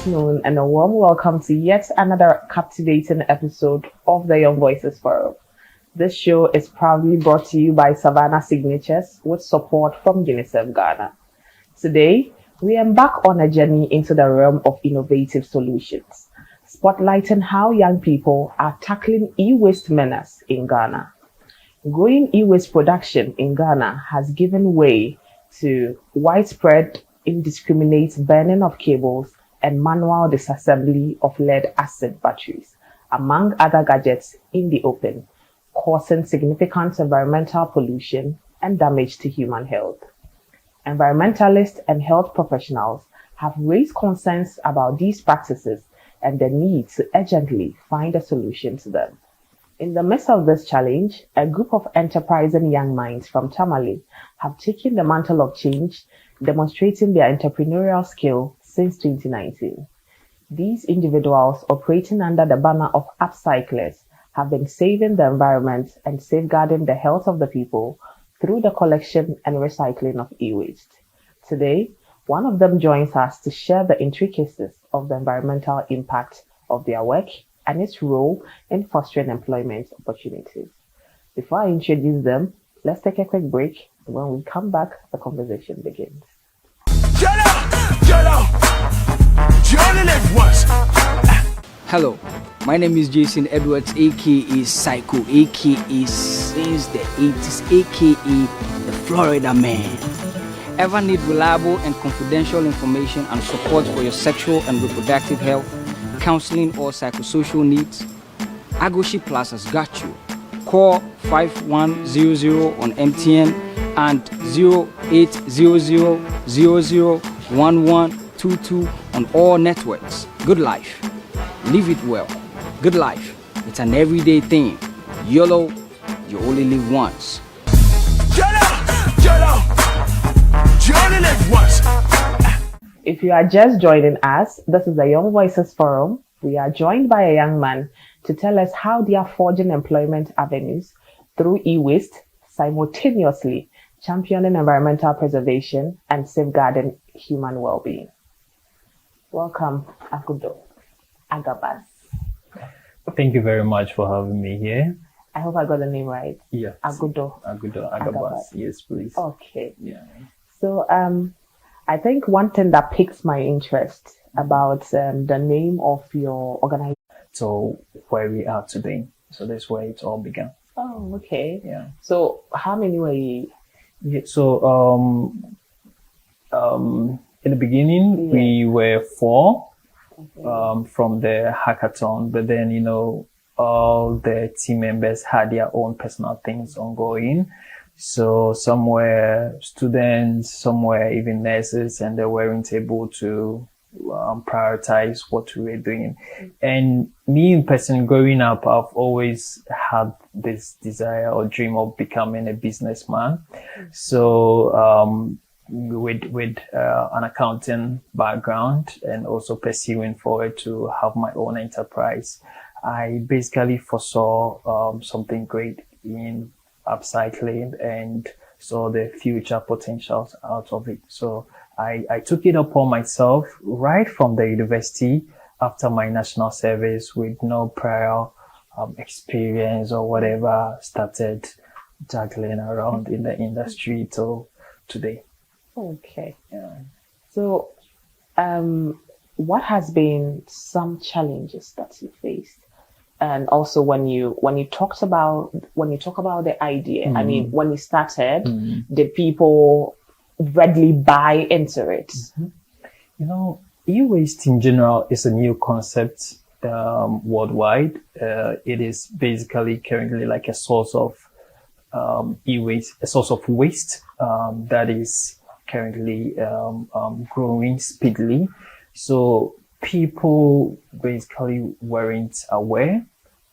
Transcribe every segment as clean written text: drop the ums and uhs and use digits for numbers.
afternoon, and a warm welcome to yet another captivating episode of the Young Voices Forum. This show is proudly brought to you by Savannah Signatures with support from UNICEF Ghana. Today, we embark on a journey into the realm of innovative solutions, spotlighting how young people are tackling e-waste menace in Ghana. Growing e-waste production in Ghana has given way to widespread indiscriminate burning of cables and manual disassembly of lead-acid batteries, among other gadgets in the open, causing significant environmental pollution and damage to human health. Environmentalists and health professionals have raised concerns about these practices and the need to urgently find a solution to them. In the midst of this challenge, a group of enterprising young minds from Tamale have taken the mantle of change, demonstrating their entrepreneurial skill since 2019. These individuals, operating under the banner of AppCyclers, have been saving the environment and safeguarding the health of the people through the collection and recycling of e-waste. Today, one of them joins us to share the intricacies of the environmental impact of their work and its role in fostering employment opportunities. Before I introduce them, let's take a quick break. When we come back, the conversation begins. Hello, my name is Jason Edwards, aka Psycho, aka since the 80s, aka the Florida Man. Ever need reliable and confidential information and support for your sexual and reproductive health, counseling or psychosocial needs? Agoshi Plus has got you. Call 5100 on MTN and 0800001122 on all networks. Good life. Live it well. Good life. It's an everyday thing. YOLO, you only live once. If you are just joining us, this is the Young Voices Forum. We are joined by a young man to tell us how they are forging employment avenues through e-waste, simultaneously championing environmental preservation and safeguarding human well-being. Welcome, Agudo Agabas. Thank you very much for having me here. I hope I got the name right. Yeah. Agudo Agabas. Yes, please. Okay. Yeah. So, I think one thing that piques my interest about the name of your organization. So where we are today. So that's where it all began. Oh, okay. Yeah. So how many were you? Yeah. So in the beginning we were 4 from the hackathon, but then all the team members had their own personal things ongoing. So some were students, some were even nurses, and they weren't able to prioritize what we were doing. And me in person, growing up, I've always had this desire or dream of becoming a businessman. So with an accounting background and also pursuing forward to have my own enterprise, I basically foresaw something great in upcycling and saw the future potentials out of it. So I took it upon myself right from the university after my national service with no prior experience or whatever, started juggling around in the industry till today. Okay. Yeah. So, what has been some challenges that you faced? And also when you talk about the idea, I mean, when you started, did people readily buy into it? E-waste in general is a new concept worldwide. It is basically currently like a source of e-waste, a source of waste that is currently growing speedily. So people basically weren't aware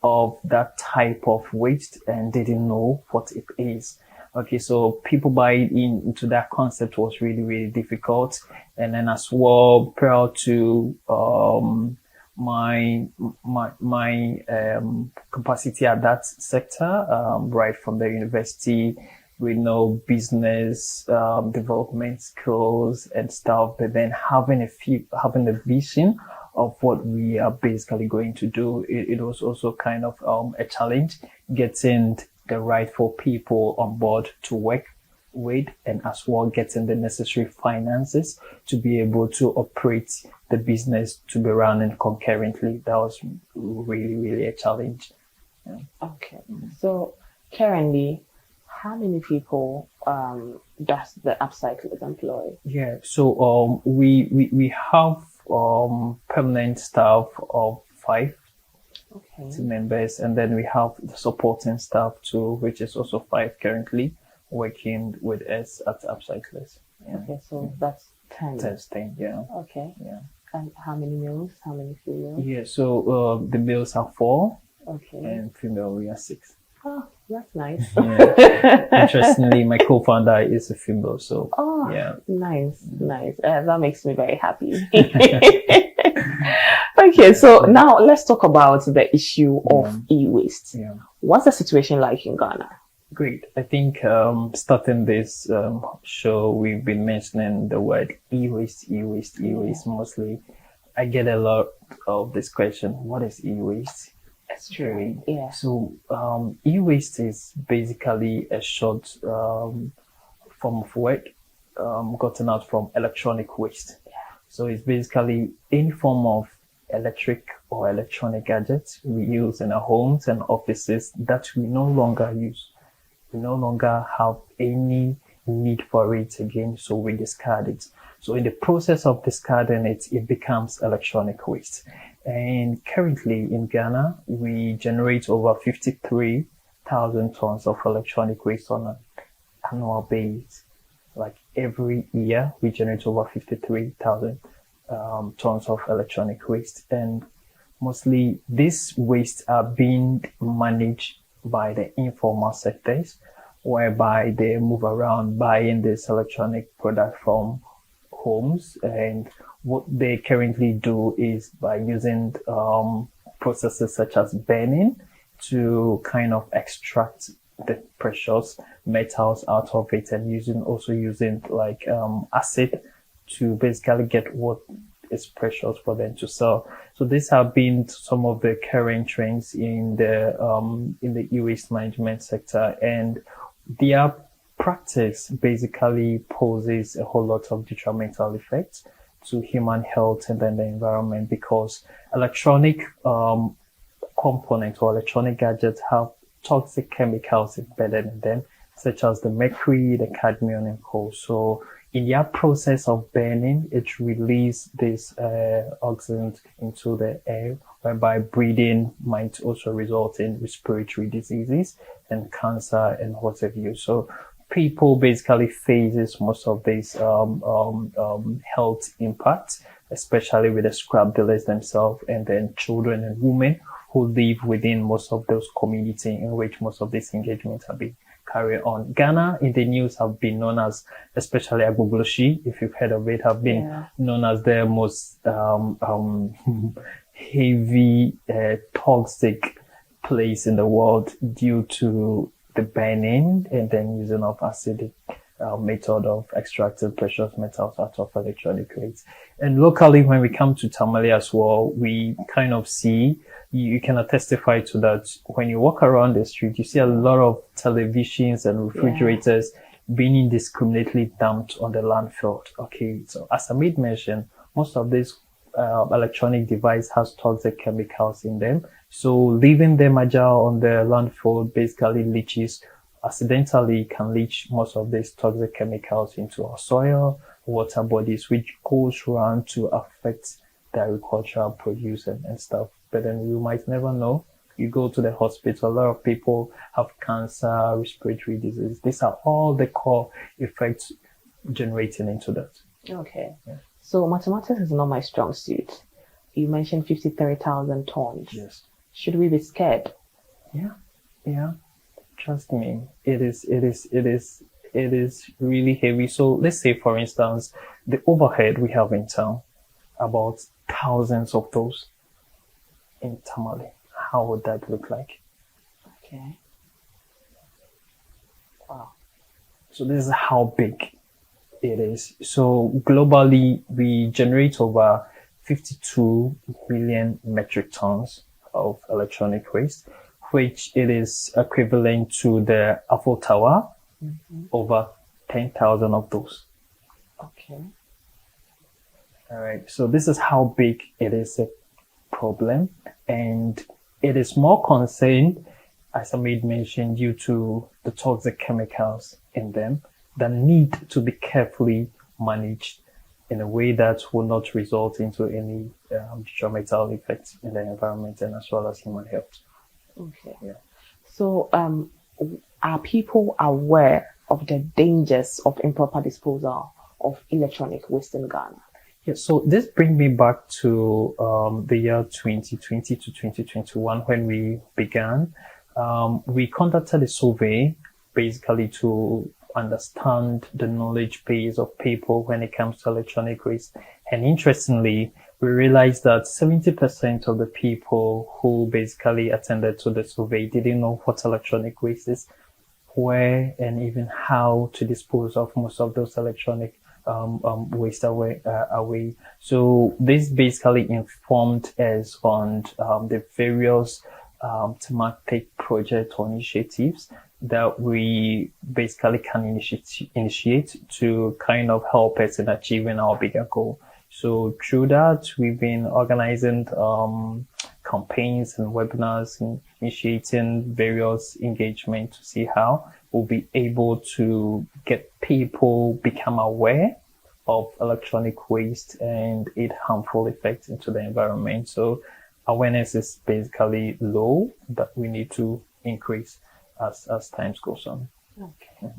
of that type of waste and didn't know what it is. Okay, so people buying into that concept was really, really difficult. And then as well, prior to my capacity at that sector, right from the university, with no business development skills and stuff, but then having a vision of what we are basically going to do. It was also kind of a challenge getting the rightful people on board to work with, and as well getting the necessary finances to be able to operate the business to be running concurrently. That was really, really a challenge. Yeah. Okay. So currently, how many people does the AppCyclers employ? Yeah, so we have permanent staff of 5 team members, and then we have the supporting staff too, which is also 5 currently working with us at AppCyclers. Yeah. Okay, so that's 10. That's 10, yeah. Okay. Yeah. And how many males? How many females? Yeah, so the males are 4, Okay. and female we are 6. Oh, that's nice. Yeah. Interestingly, my co-founder is a female, so Oh, yeah. nice. That makes me very happy. Okay, so now let's talk about the issue of e-waste. Yeah. What's the situation like in Ghana? Great. I think starting this show, we've been mentioning the word e-waste mostly. I get a lot of this question, what is e-waste? That's true. Yeah. So e-waste is basically a short form of word gotten out from electronic waste. Yeah. So it's basically any form of electric or electronic gadgets we use in our homes and offices that we no longer use. We no longer have any need for it again, so we discard it. So in the process of discarding it, it becomes electronic waste. And currently in Ghana, we generate over 53,000 tons of electronic waste on an annual basis. Like every year, we generate over 53,000 tons of electronic waste. And mostly these wastes are being managed by the informal sectors, whereby they move around buying this electronic product from homes, and what they currently do is by using processes such as burning to kind of extract the precious metals out of it, and using like acid to basically get what is precious for them to sell. So these have been some of the current trends in the e-waste management sector, and their practice basically poses a whole lot of detrimental effects to human health and then the environment, because electronic components or electronic gadgets have toxic chemicals embedded in them, such as the mercury, the cadmium, and coal. So in their process of burning, it releases this oxygen into the air, whereby breathing might also result in respiratory diseases and cancer and what have you. So people basically faces most of these health impacts, especially with the scrap dealers themselves, and then children and women who live within most of those communities in which most of these engagements have been carried on. Ghana in the news have been known as, especially Agbogloshi, if you've heard of it, have been known as the most heavy toxic place in the world due to the burning and then using of acidic method of extracting precious metals out of electronic waste. And locally, when we come to Tamale as well, we kind of see, you can testify to that, when you walk around the street, you see a lot of televisions and refrigerators being indiscriminately dumped on the landfill. Okay, so as I made mention, most of this electronic device has toxic chemicals in them. So leaving them agile on the landfill basically leaches, accidentally can leach most of these toxic chemicals into our soil, water bodies, which goes around to affect the agricultural produce and stuff. But then you might never know. You go to the hospital, a lot of people have cancer, respiratory disease. These are all the core effects generating into that. Okay. Yeah. So mathematics is not my strong suit. You mentioned 53,000 tons. Yes. Should we be scared? Yeah. Trust me, it is really heavy. So let's say, for instance, the overhead we have in town, about thousands of those in Tamale. How would that look like? Okay. Wow. So this is how big it is. So globally, we generate over 52 million metric tons of electronic waste, which it is equivalent to the Eiffel Tower, over 10,000 of those. Okay. All right. So this is how big it is a problem, and it is more concerned, as I made mention, due to the toxic chemicals in them that need to be carefully managed in a way that will not result into any detrimental effects in the environment and as well as human health. Okay. Yeah. So, are people aware of the dangers of improper disposal of electronic waste in Ghana? Yeah, so this brings me back to the year 2020 to 2021 when we began. We conducted a survey basically to understand the knowledge base of people when it comes to electronic waste. And interestingly, we realized that 70% of the people who basically attended to the survey didn't know what electronic waste is, where, and even how to dispose of most of those electronic waste away. So this basically informed us on the various thematic project or initiatives that we basically can initiate to kind of help us in achieving our bigger goal. So through that, we've been organizing campaigns and webinars and initiating various engagement to see how we'll be able to get people become aware of electronic waste and its harmful effects into the environment. So awareness is basically low, but we need to increase as time goes on. Okay.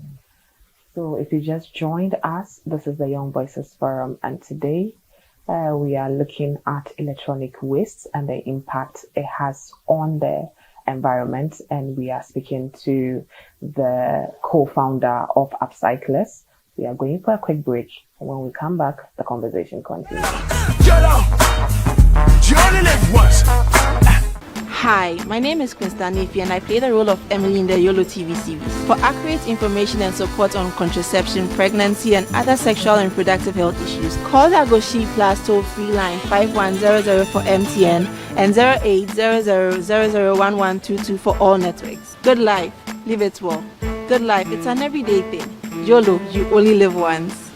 So if you just joined us, this is the Young Voices Forum, and today we are looking at electronic waste and the impact it has on the environment, and we are speaking to the co-founder of AppCyclers. We are going for a quick break, and when we come back, the conversation continues. Hi, my name is Kwinstanifi and I play the role of Emily in the YOLO TV series. For accurate information and support on contraception, pregnancy, and other sexual and reproductive health issues, call the Agoshi Plus toll-free line 5100 for MTN and 0800001122 for all networks. Good life, live it well. Good life, it's an everyday thing. YOLO, you only live once.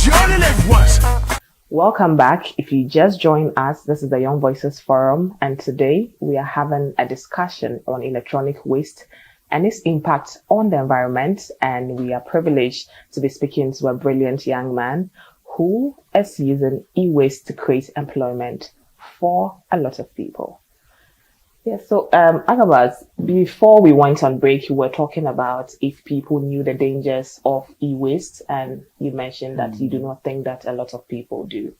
You only live once. Welcome back. If you just joined us, this is the Young Voices Forum, and today we are having a discussion on electronic waste and its impact on the environment, and we are privileged to be speaking to a brilliant young man who is using e-waste to create employment for a lot of people. Yeah, so Agabas, before we went on break, you were talking about if people knew the dangers of e-waste, and you mentioned that you do not think that a lot of people do.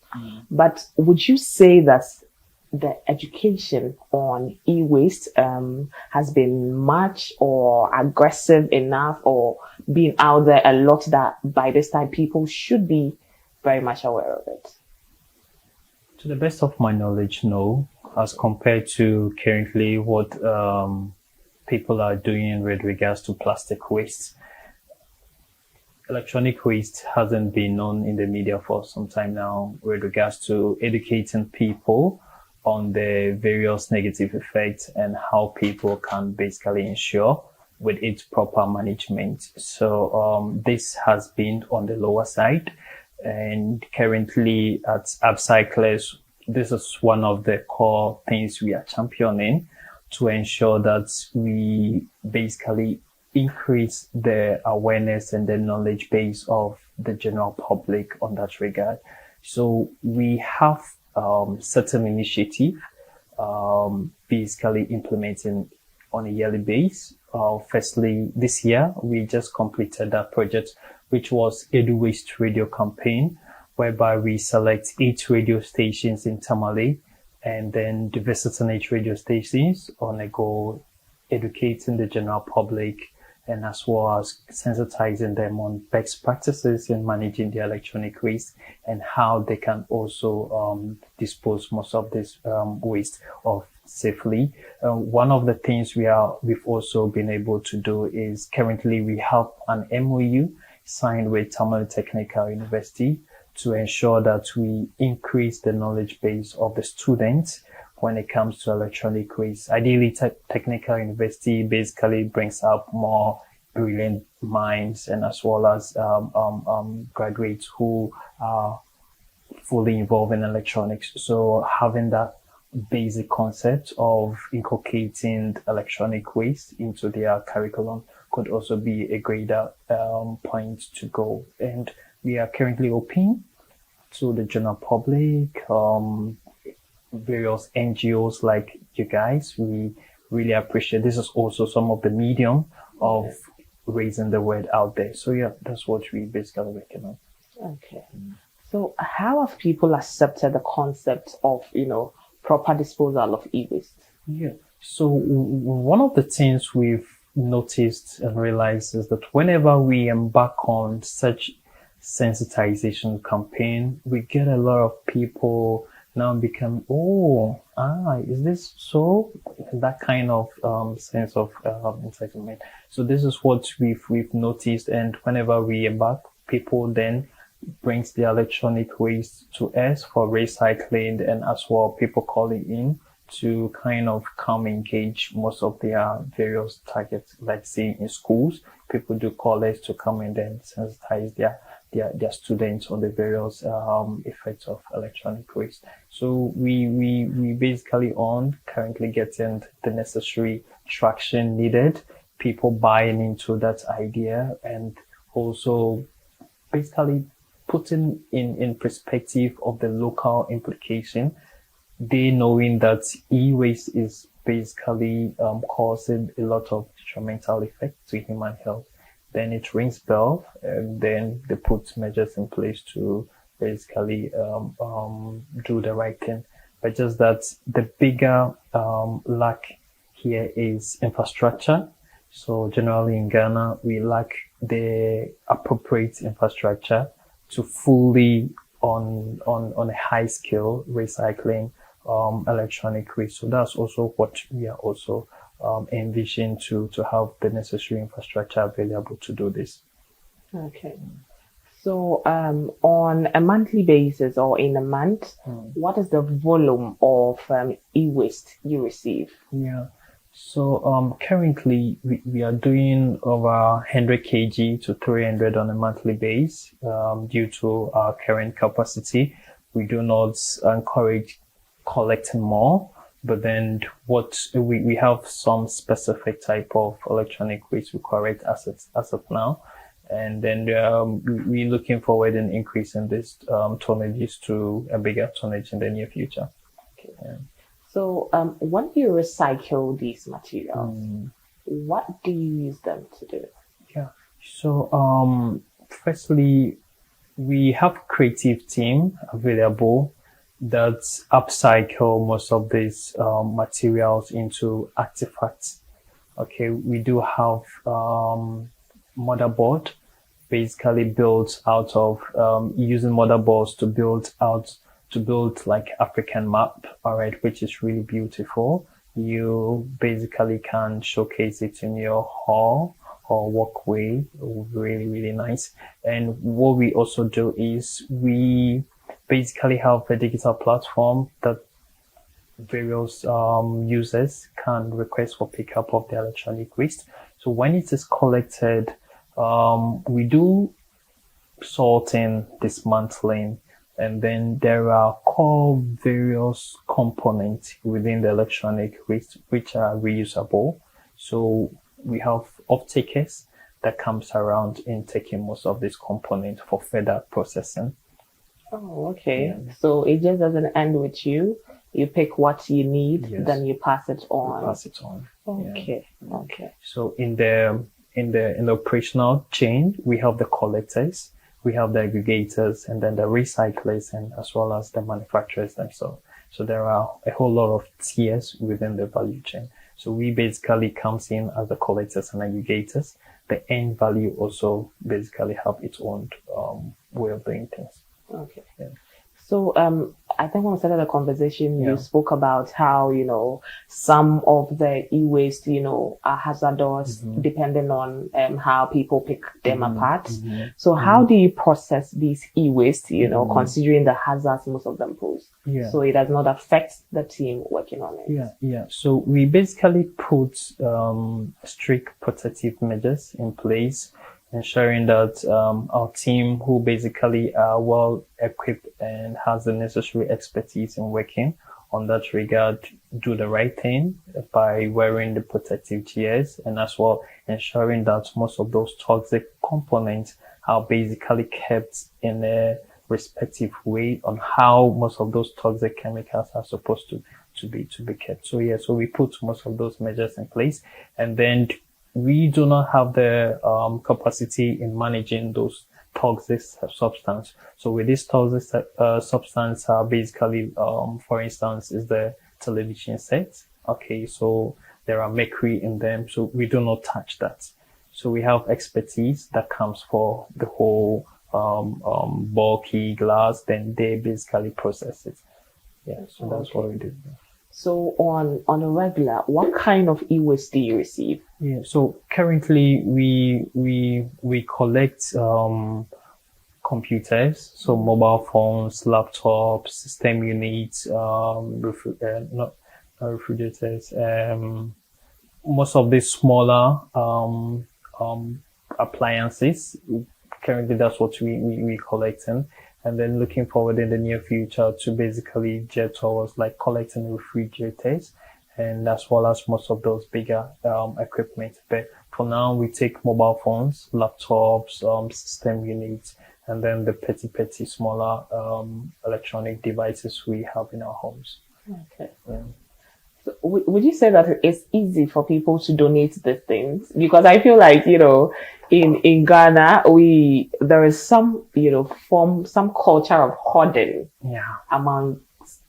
But would you say that the education on e-waste has been much or aggressive enough or been out there a lot that by this time people should be very much aware of it? To the best of my knowledge, no. As compared to currently what people are doing with regards to plastic waste. Electronic waste hasn't been known in the media for some time now with regards to educating people on the various negative effects and how people can basically ensure with its proper management. So this has been on the lower side, and currently at AppCyclers, this is one of the core things we are championing to ensure that we basically increase the awareness and the knowledge base of the general public on that regard. So we have certain initiative basically implementing on a yearly basis. Firstly, this year, we just completed that project, which was Edu Waste Radio campaign, whereby we select 8 radio stations in Tamale and then diversity 8 radio stations on a goal, educating the general public and as well as sensitizing them on best practices in managing their electronic waste and how they can also dispose most of this waste of safely. One of the things we've also been able to do is currently we have an MOU signed with Tamale Technical University, to ensure that we increase the knowledge base of the students when it comes to electronic waste. Ideally, technical university basically brings up more brilliant minds, and as well as graduates who are fully involved in electronics. So having that basic concept of inculcating electronic waste into their curriculum could also be a greater point to go. And we are currently open to the general public, various NGOs like you guys. We really appreciate this. Is also some of the medium of raising the word out there. So yeah, that's what we basically working on. Okay. So how have people accepted the concept of, proper disposal of e-waste? Yeah. So one of the things we've noticed and realized is that whenever we embark on such sensitization campaign, we get a lot of people now become, is this so? That kind of sense of entitlement. So this is what we've noticed, and whenever we embark, people then brings the electronic waste to us for recycling, and as well people calling in to kind of come engage most of their various targets, like say in schools, people do call us to come and then sensitize their students on the various effects of electronic waste. So we basically on currently getting the necessary traction needed, people buying into that idea, and also basically putting in perspective of the local implication, they knowing that e-waste is basically causing a lot of detrimental effect to human health. Then it rings bell, and then they put measures in place to basically do the right thing. But just that the bigger lack here is infrastructure. So generally in Ghana, we lack the appropriate infrastructure to fully on a high scale recycling electronic waste. So that's also what we are also envision to have the necessary infrastructure available to do this. Okay. So on a monthly basis or in a month, what is the volume of e-waste you receive? Yeah. So currently we are doing over 100 kg to 300 on a monthly base. Due to our current capacity, we do not encourage collecting more, but then what we have some specific type of electronic waste we collect as of now, and then we're looking forward in increasing this tonnages to a bigger tonnage in the near future. Okay. Yeah. So when you recycle these materials, what do you use them to do? Yeah. So firstly, we have creative team available that upcycle most of these materials into artifacts. Okay, we do have motherboard basically built out of using motherboards to build like African map, all right, which is really beautiful. You basically can showcase it in your hall or walkway. Really, really nice. And what we also do is we basically have a digital platform that various users can request for pickup of the electronic waste. So when it is collected, we do sorting, dismantling, and then there are core various components within the electronic waste which are reusable. So we have off-takers that comes around in taking most of these components for further processing. Oh, okay. Yeah. So it just doesn't end with you. You pick what you need, yes, then you pass it on. Okay. Yeah. Okay. So in the operational chain, we have the collectors, we have the aggregators, and then the recyclers, and as well as the manufacturers themselves. So there are a whole lot of tiers within the value chain. So we basically comes in as the collectors and aggregators. The end value also basically have its own way of doing things. Okay. Yeah. So, I think when we started the conversation, Yeah. you spoke about how, some of the e-waste, are hazardous depending on how people pick them apart. So how do you process these e-waste, considering the hazards most of them pose? Yeah. So it does not affect the team working on it. Yeah. So we basically put strict protective measures in place, ensuring that our team, who basically are well equipped and has the necessary expertise in working on that regard, do the right thing by wearing the protective gears, and as well ensuring that most of those toxic components are basically kept in a respective way on how most of those toxic chemicals are supposed to be kept. So so we put most of those measures in place, and then we do not have the capacity in managing those toxic substance. So with this toxic substance, basically, for instance, is the television set. Okay, so there are mercury in them, so we do not touch that. So we have expertise that comes for the whole bulky glass, then they basically process it. Yeah, so that's what we do. So on a regular, what kind of e-waste do you receive? Yeah, so currently we collect computers, so mobile phones, laptops, system units, not refrigerators, most of these smaller appliances. Currently, that's what we collecting, and then looking forward in the near future to basically get towards like collecting refrigerators, and as well as most of those bigger equipment. But for now, we take mobile phones, laptops, system units, and then the petty smaller electronic devices we have in our homes. Okay. Yeah. So would you say that it's easy for people to donate these things? Because I feel like, in Ghana, there is some, some culture of hoarding among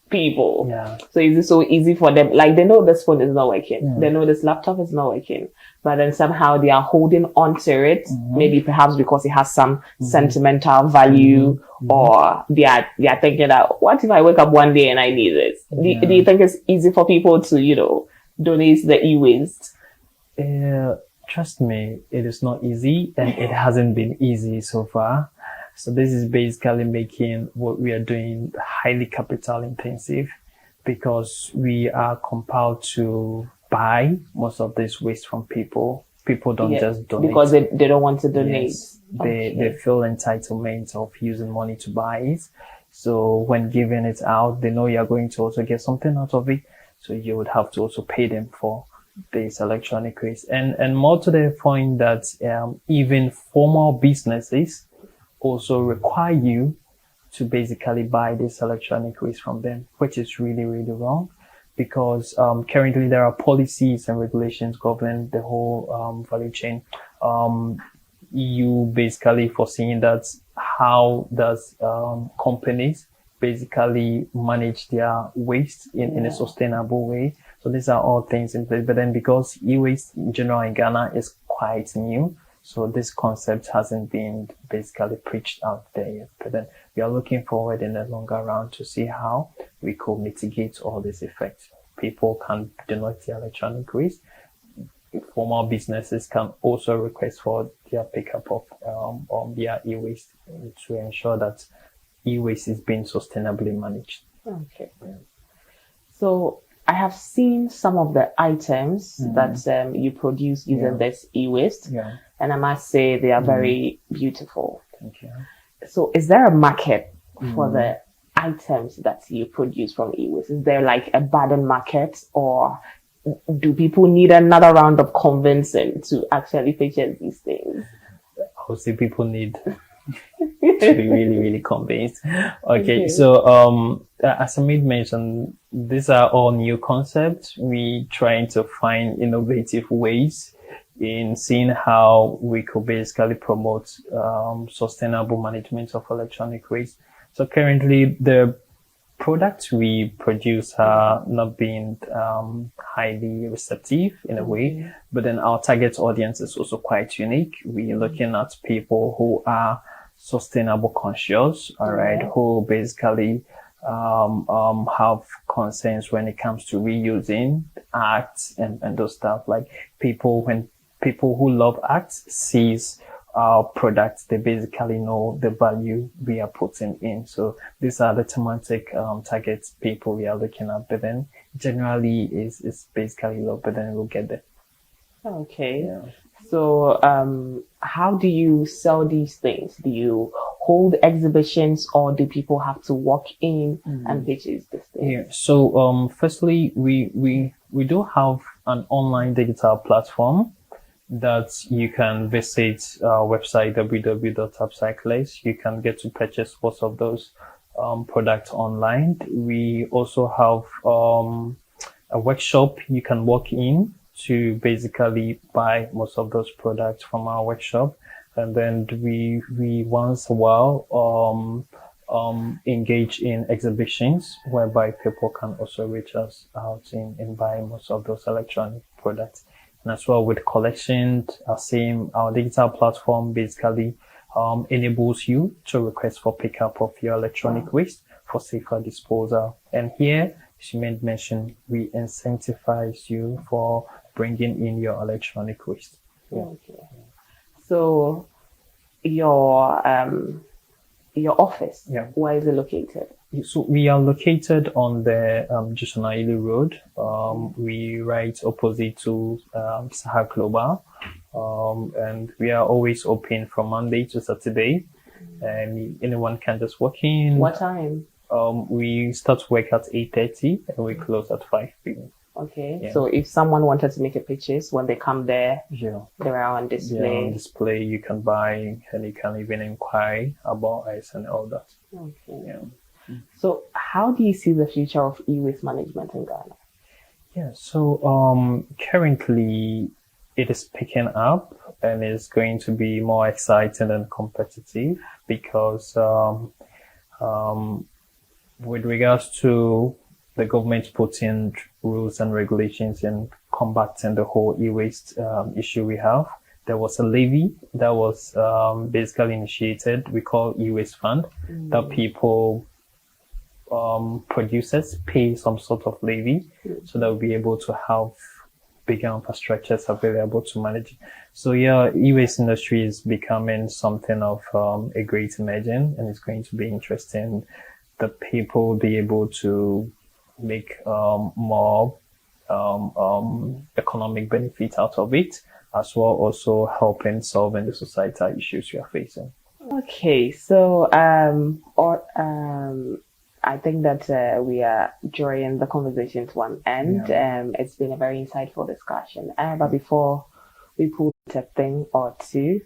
people. Yeah. So is it so easy for them? Like they know this phone is not working. Yeah. They know this laptop is not working, but then somehow they are holding on to it. Maybe perhaps because it has some sentimental value, or they are thinking that, what if I wake up one day and I need this? Do you think it's easy for people to, donate the e-waste? Trust me, it is not easy, and it hasn't been easy so far. So this is basically making what we are doing highly capital intensive, because we are compelled to buy most of this waste from people. People don't just donate. Because they don't want to donate. Yes, they feel entitlement of using money to buy it. So when giving it out, they know you're going to also get something out of it. So you would have to also pay them for this electronic waste. And more to the point that even formal businesses also require you to basically buy this electronic waste from them, which is really, really wrong, because currently there are policies and regulations governing the whole value chain. You basically foreseeing that how does companies basically manage their waste in a sustainable way. So these are all things in place. But then because e-waste in general in Ghana is quite new, so this concept hasn't been basically preached out there yet. But then we are looking forward in the longer run to see how we could mitigate all these effects. People can donate their electronic waste. Formal businesses can also request for their pickup of their e-waste to ensure that e-waste is being sustainably managed. Okay. Yeah. So I have seen some of the items that you produce using this e-waste, and I must say they are very beautiful. Thank you. So is there a market for the items that you produce from e-waste? Is there like a budding market, or do people need another round of convincing to actually purchase these things? I would say people need to be really, really convinced. Okay. So as I made mention, these are all new concepts. We trying to find innovative ways in seeing how we could basically promote sustainable management of electronic waste. So currently the products we produce are not being highly receptive in a way, but then our target audience is also quite unique. We're looking at people who are sustainable conscious, all right, who basically have concerns when it comes to reusing arts and those stuff. Like when people who love art sees our products, they basically know the value we are putting in. So these are the thematic target people we are looking at. But then generally is basically love, but then we'll get there. Okay. Yeah. So, how do you sell these things? Do you hold exhibitions, or do people have to walk in and purchase this thing? Yeah. So, firstly, we do have an online digital platform that you can visit our website, www.AppCyclers. You can get to purchase most of those products online. We also have a workshop you can walk in to basically buy most of those products from our workshop. And then we once a while engage in exhibitions whereby people can also reach us out in buying most of those electronic products. And as well with collections, our digital platform basically enables you to request for pickup of your electronic waste for safer disposal. And here, as you mentioned, we incentivize you for bringing in your electronic waste. Yeah. Okay. So your office, where is it located? So we are located on the Jusanaili Road. We right opposite to Sahar Global. And we are always open from Monday to Saturday. And anyone can just walk in. What time? We start work at 8:30 and we close at 5 p.m. Okay. Yeah. So if someone wanted to make a purchase, when they come there, Yeah. they're on display. Yeah, on display, you can buy and you can even inquire about us and all that. Okay. Yeah. So how do you see the future of e-waste management in Ghana? Yeah, so currently it is picking up and it's going to be more exciting and competitive because with regards to the government putting rules and regulations in combating the whole e-waste issue we have, there was a levy that was basically initiated, we call e-waste fund, that people producers pay some sort of levy so that we'll be able to have bigger infrastructures available to manage. So yeah, e-waste industry is becoming something of a great emerging, and it's going to be interesting that people will be able to make more economic benefit out of it, as well also helping solving the societal issues we are facing. Okay, so I think that we are drawing the conversation to an end. It's been a very insightful discussion. But before we put a thing or two,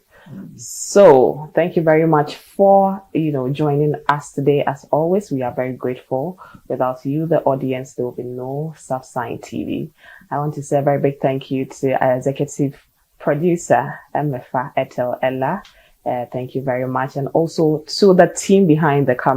so thank you very much for joining us today. As always, we are very grateful. Without you, the audience, there will be no SavSign TV. I want to say a very big thank you to our executive producer, Emefa Etel Ella. Thank you very much, and also to the team behind the camera.